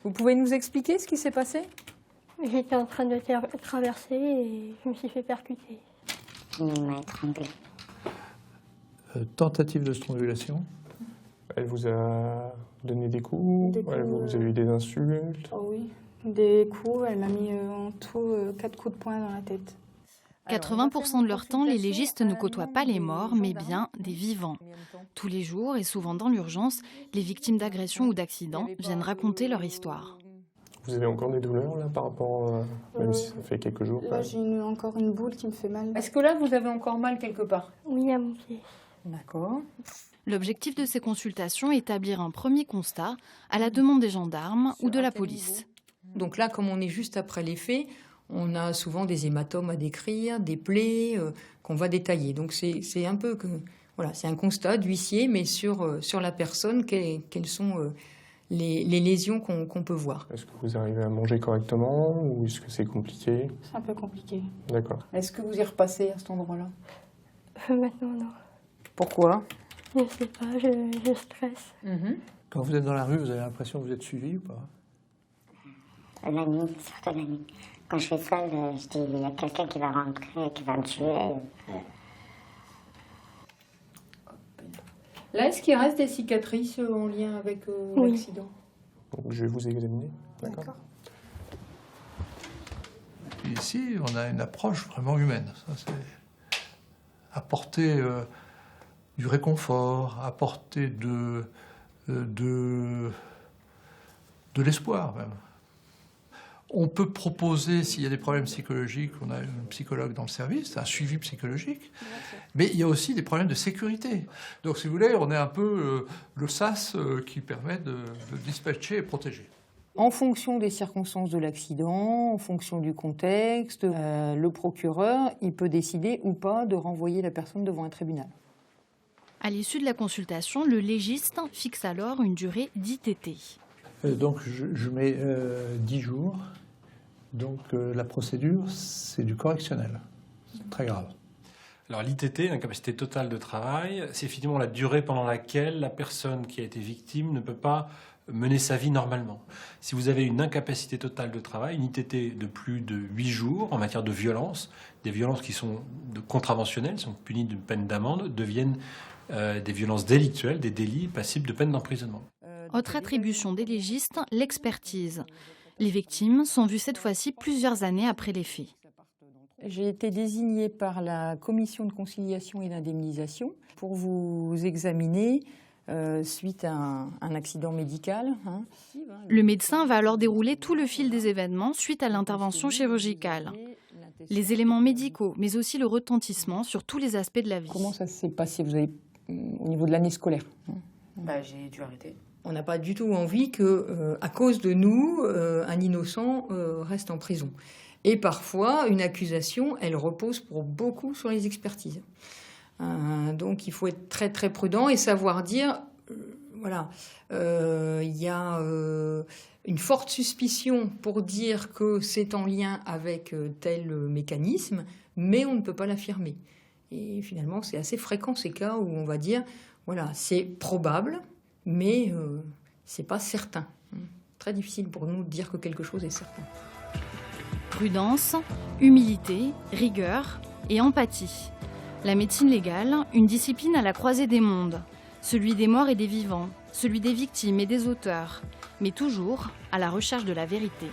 Vous pouvez nous expliquer ce qui s'est passé? J'étais en train de traverser et je me suis fait percuter. Il m'a étranglé. Tentative de strangulation. Elle vous a donné des coups, vous avez eu des insultes? Oh oui, des coups. Elle m'a mis en tout 4 coups de poing dans la tête. 80% de leur temps, les légistes ne côtoient pas les morts, mais bien des vivants. Tous les jours, et souvent dans l'urgence, les victimes d'agressions ou d'accidents viennent raconter leur histoire. Vous avez encore des douleurs là par rapport, même si ça fait quelques jours? Là, j'ai encore une boule qui me fait mal. Est-ce que là, vous avez encore mal quelque part? Oui, à mon pied. D'accord. L'objectif de ces consultations est établir un premier constat à la demande des gendarmes ou de la police. Donc là, comme on est juste après les faits, on a souvent des hématomes à décrire, des plaies qu'on va détailler. Donc c'est un peu voilà, c'est un constat d'huissier, mais sur la personne, quelles sont les lésions qu'on peut voir. Est-ce que vous arrivez à manger correctement ou est-ce que c'est compliqué? C'est un peu compliqué. D'accord. Est-ce que vous y repassez à cet endroit-là? Maintenant, non. Pourquoi? Je ne sais pas, je stresse. Quand vous êtes dans la rue, vous avez l'impression que vous êtes suivi ou pas? La nuit, surtout la nuit. Quand je suis seule, je dis il y a quelqu'un qui va rentrer, qui va me tuer. Là, est-ce qu'il reste des cicatrices en lien avec l'accident? Donc je vais vous examiner. D'accord. Et ici, on a une approche vraiment humaine. Ça, c'est apporter du réconfort, apporter de l'espoir même. On peut proposer, s'il y a des problèmes psychologiques, on a un psychologue dans le service, un suivi psychologique, mais il y a aussi des problèmes de sécurité. Donc, si vous voulez, on est un peu le SAS qui permet de dispatcher et protéger. En fonction des circonstances de l'accident, en fonction du contexte, le procureur, il peut décider ou pas de renvoyer la personne devant un tribunal. À l'issue de la consultation, le légiste fixe alors une durée d'ITT. Donc, je mets 10 jours. Donc, la procédure, c'est du correctionnel. C'est très grave. Alors l'ITT, l'incapacité totale de travail, c'est effectivement la durée pendant laquelle la personne qui a été victime ne peut pas mener sa vie normalement. Si vous avez une incapacité totale de travail, une ITT de plus de 8 jours en matière de violence, des violences qui sont contraventionnelles, sont punies d'une peine d'amende, deviennent des violences délictuelles, des délits passibles de peine d'emprisonnement. Autre attribution des légistes, l'expertise. Les victimes sont vues cette fois-ci plusieurs années après les faits. J'ai été désignée par la commission de conciliation et d'indemnisation pour vous examiner suite à un accident médical. Le médecin va alors dérouler tout le fil des événements suite à l'intervention chirurgicale. Les éléments médicaux, mais aussi le retentissement sur tous les aspects de la vie. Comment ça s'est passé, vous avez, au niveau de l'année scolaire? J'ai dû arrêter. On n'a pas du tout envie que, à cause de nous, un innocent reste en prison. Et parfois, une accusation, elle repose pour beaucoup sur les expertises. Donc, il faut être très très prudent et savoir dire, voilà, il y a une forte suspicion pour dire que c'est en lien avec tel mécanisme, mais on ne peut pas l'affirmer. Et finalement, c'est assez fréquent ces cas où on va dire, voilà, c'est probable, mais c'est pas certain. Très difficile pour nous de dire que quelque chose est certain. Prudence, humilité, rigueur et empathie. La médecine légale, une discipline à la croisée des mondes. Celui des morts et des vivants, celui des victimes et des auteurs, mais toujours à la recherche de la vérité.